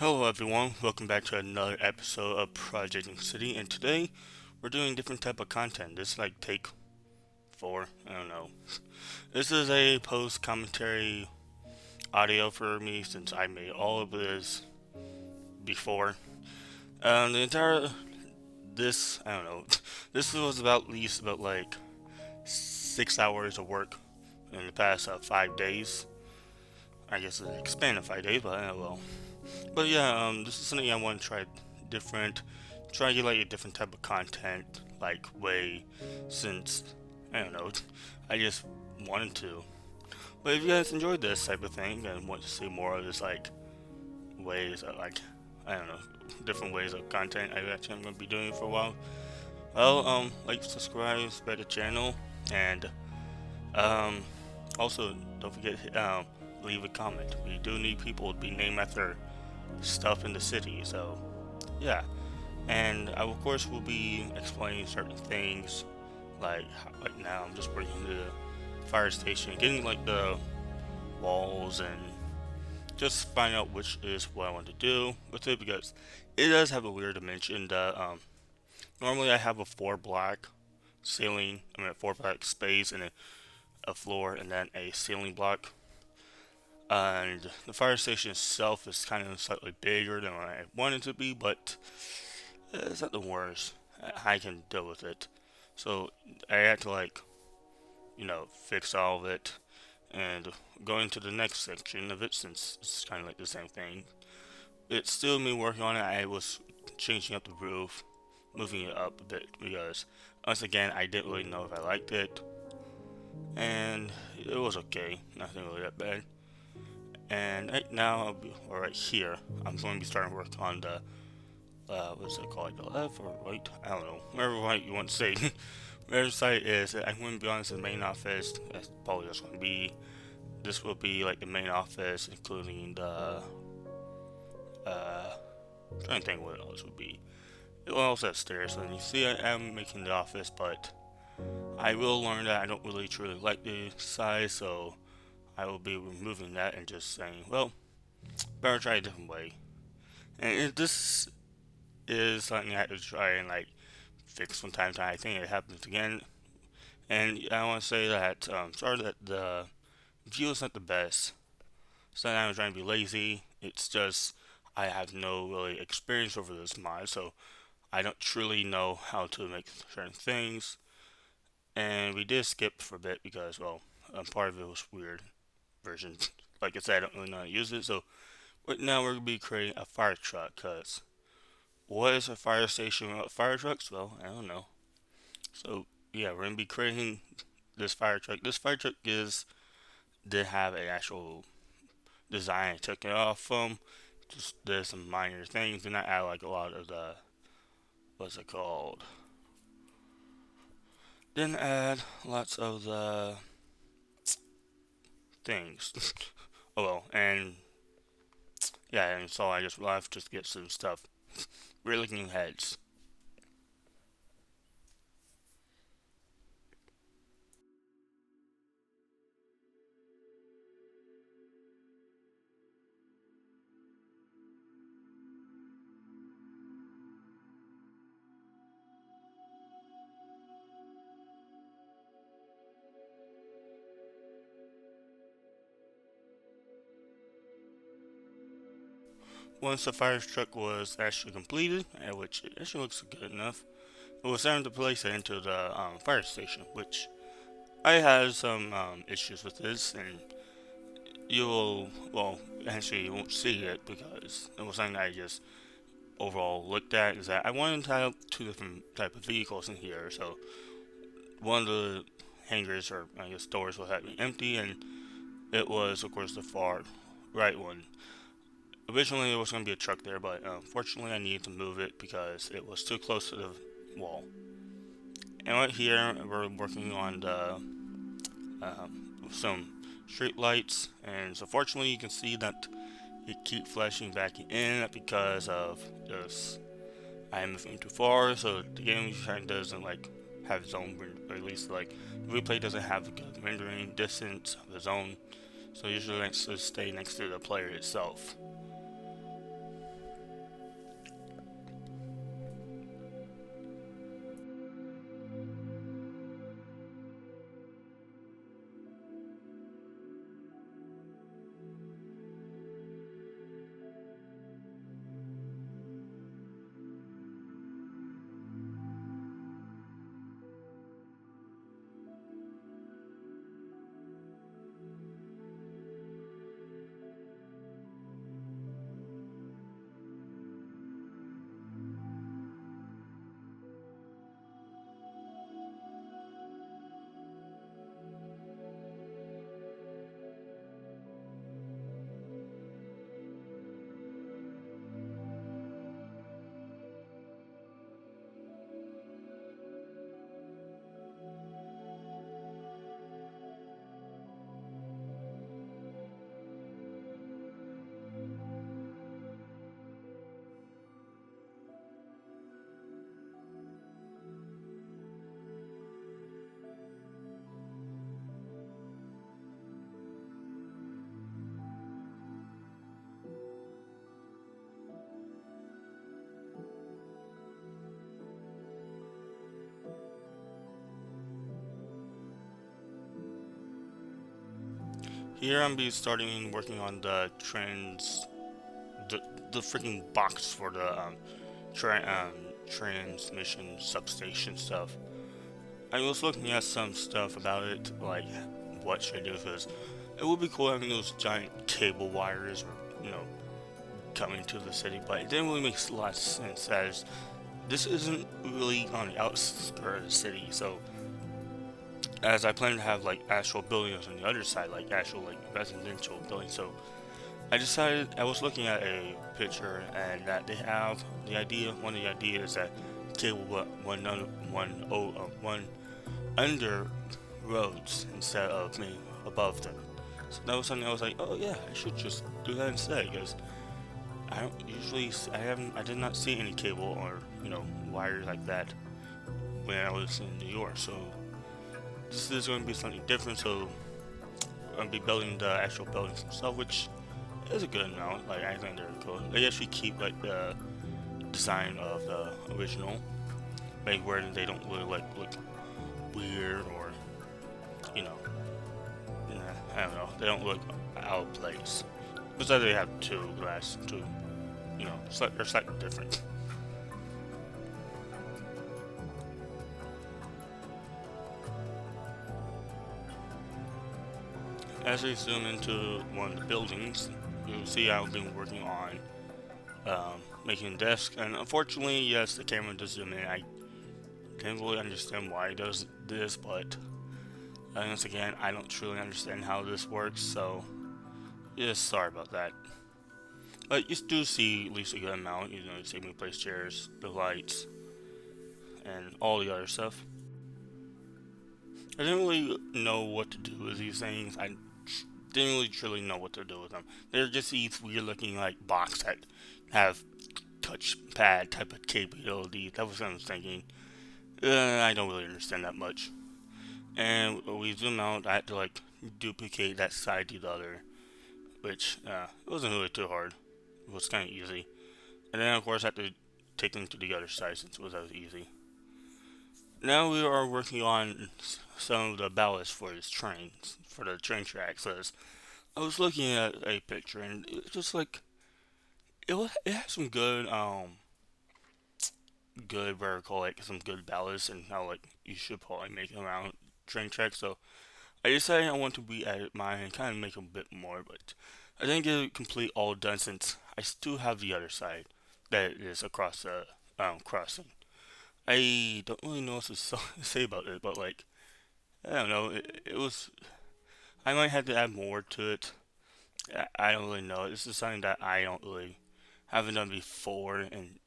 Hello everyone, welcome back to another episode of Project Nuke City, and today we're doing different type of content. This is like take 4, I don't know. This is a post commentary audio for me since I made all of this before. The entire, I don't know, this was about at least about like 6 hours of work in the past 5 days. I guess it expanded 5 days, but well. But yeah, this is something I want to try different, try to get like a different type of content, like way, since I don't know, I just wanted to. But if you guys enjoyed this type of thing and want to see more of this like ways of like I don't know, different ways of content, I'm gonna be doing for a while. Well, like, subscribe, spread the channel, and um, also don't forget leave a comment. We do need people to be named after stuff in the city, so yeah. And I of course will be explaining certain things, like right now I'm just working the fire station, getting like the walls, and just find out which is what I want to do with it, because it does have a weird dimension that normally I have a 4 block ceiling, a 4 block space, and a floor, and then a ceiling block. And the fire station itself is kind of slightly bigger than what I wanted it to be, but it's not the worst. I can deal with it. So I had to like, fix all of it and go into the next section of it, since it's kind of like the same thing. It's still me working on it. I was changing up the roof, moving it up a bit, because once again I didn't really know if I liked it, and it was okay, nothing really that bad. And right now, or right here, I'm going to be starting work on the what's it called, the left or right? I don't know, wherever right you want to say. Where the site is, I'm going to be honest, the main office. That's probably just going to be. This will be like the main office, including the. I'm trying to think what else would be. It also has stairs, so you see I am making the office, but I will learn that I don't really truly like the size, so I will be removing that and just saying, well, better try a different way. And this is something I have to try and like fix from time to time. I think it happens again, and I want to say that sorry that the view is not the best. Sometimes I'm trying to be lazy. It's just I have no really experience over this mod, so I don't truly know how to make certain things. And we did skip for a bit because, well, part of it was weird version. Like I said, I don't really know how to use it. So right now we're gonna be creating a fire truck. Cause what is a fire station without fire trucks? Well, I don't know. So yeah, we're gonna be creating this fire truck. This fire truck did have an actual design I took it off from. Just there's some minor things, and I add like a lot of the what's it called? Then add lots of the things. Oh well, and yeah, and so I just left just to get some stuff. We're looking heads. Once the fire truck was actually completed, which it actually looks good enough, it was time to place it into the fire station, which I had some issues with this, and you will, well, actually you won't see it because it was something I just overall looked at, is that I wanted to have 2 different type of vehicles in here. So one of the hangars, or I guess doors, was having empty, and it was of course the far right one. Originally there was going to be a truck there, but unfortunately I needed to move it because it was too close to the wall. And right here we're working on the some street lights, and so fortunately you can see that it keep flashing back in because of this. I am moving too far, so the game kind of doesn't like have its own, or at least like the replay doesn't have a good rendering distance of its own. So usually likes to stay next to the player itself. Here I'm be starting working on the the, the freaking box for the transmission substation stuff. I was looking at some stuff about it, like what should I do, because it would be cool having those giant cable wires, coming to the city, but it didn't really make a lot of sense as this isn't really on the outskirts of the city, so as I plan to have like actual buildings on the other side, like actual like residential buildings, so I decided I was looking at a picture and that they have the idea. One of the ideas that cable one under roads instead of me above them. So that was something I was like, oh yeah, I should just do that instead because I don't usually I did not see any cable or wires like that when I was in New York. So this is going to be something different. So I'm going to be building the actual buildings themselves, which is a good amount. Like I think they're cool. They actually keep like the design of the original, like where they don't really like look weird or you know, I don't know. They don't look out of place. Besides, they have two, they're slightly different. As we zoom into one of the buildings, you'll see I've been working on making a desk, and unfortunately, yes, the camera does zoom in. I didn't really understand why it does this, but once again, I don't truly understand how this works, so yeah, sorry about that. But you do see at least a good amount. You see me place chairs, the lights, and all the other stuff. I didn't really know what to do with these things. I didn't really truly know what to do with them. They're just these weird looking like box that have touchpad type of capability. That was what I was thinking. I don't really understand that much. And when we zoom out, I had to like duplicate that side to the other, which it wasn't really too hard. It was kind of easy. And then of course I had to take them to the other side since it was that easy. Now we are working on some of the ballast for this train, for the train tracks. I was looking at a picture and it was just like it has some good vertical, like some good ballast and how like you should probably make around train tracks. So I decided I want to be at mine and kind of make a bit more, but I didn't get it complete all done since I still have the other side that is across the crossing. I don't really know what to say about it, but like I don't know, it was. I might have to add more to it. I don't really know. This is something that I don't really haven't done before, and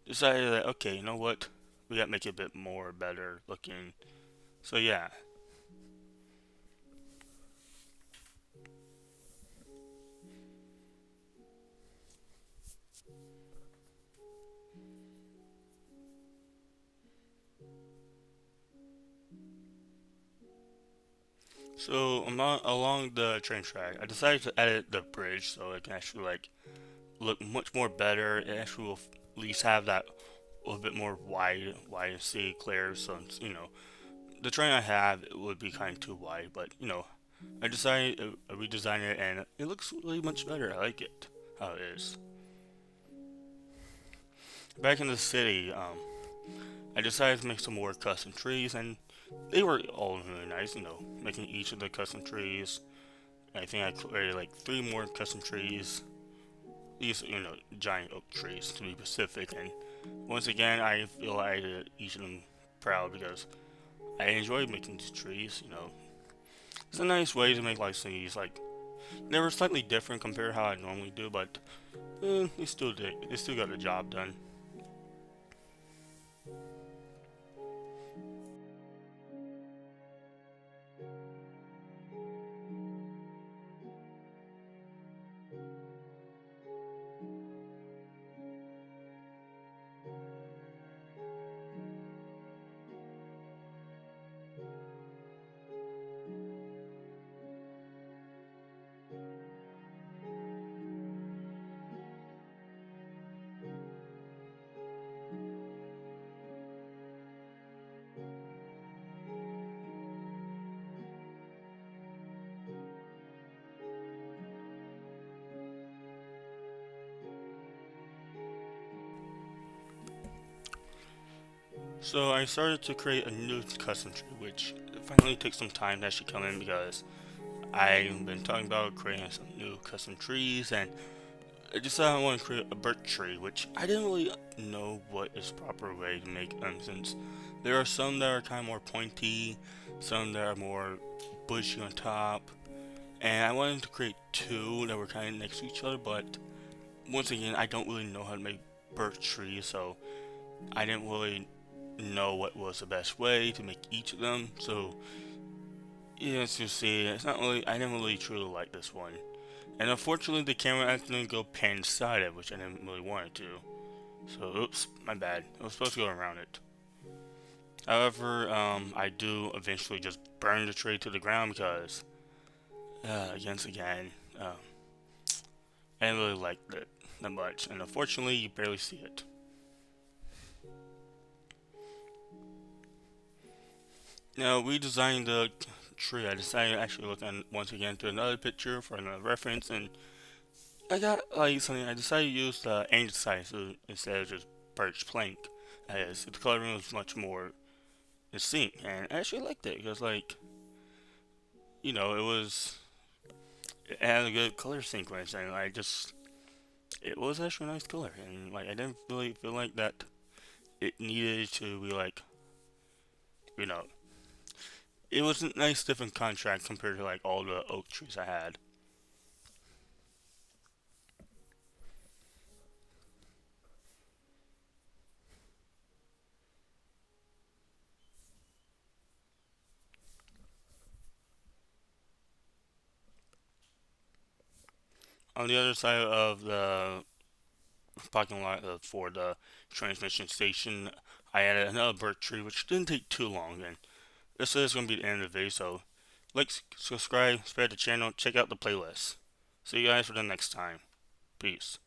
decided that okay, you know what, we gotta make it a bit more better looking. So yeah. So along the train track, I decided to edit the bridge so it can actually like look much more better. It actually will at least have that a little bit more wide and see clear. So the train I have it would be kind of too wide, but I decided to redesign it and it looks really much better. I like it how it is. Back in the city, I decided to make some more custom trees and they were all really nice. Making each of the custom trees. I think I created like three more custom trees. These giant oak trees to be specific. And once again, I feel I did each of them proud because I enjoy making these trees. It's a nice way to make like these like they were slightly different compared to how I normally do, but they still did. They still got the job done. So I started to create a new custom tree, which finally takes some time to actually come in because I've been talking about creating some new custom trees, and I decided I want to create a birch tree, which I didn't really know what is the proper way to make them, since there are some that are kind of more pointy, some that are more bushy on top, and I wanted to create two that were kind of next to each other, but once again, I don't really know how to make birch trees, so I didn't really know what was the best way to make each of them. So, yeah, as you see, it's not really, I didn't really truly like this one. And unfortunately, the camera accidentally go pan sided, which I didn't really want it to. So, oops, my bad. I was supposed to go around it. However, I do eventually just burn the tree to the ground because, once again, I didn't really like it that much. And unfortunately, you barely see it. Now, redesigned the tree. I decided to actually look on once again to another picture for another reference, and I got like something. I decided to use the andesite instead of just birch plank, as the coloring was much more distinct, and I actually liked it because, like, it was, it had a good color sequence, and I just, it was actually a nice color, and like I didn't really feel like that it needed to be like, you know, it was a nice different contrast compared to like all the oak trees I had. On the other side of the parking lot for the transmission station, I added another birch tree, which didn't take too long. And this is going to be the end of the video, so like, subscribe, spread the channel, check out the playlist. See you guys for the next time. Peace.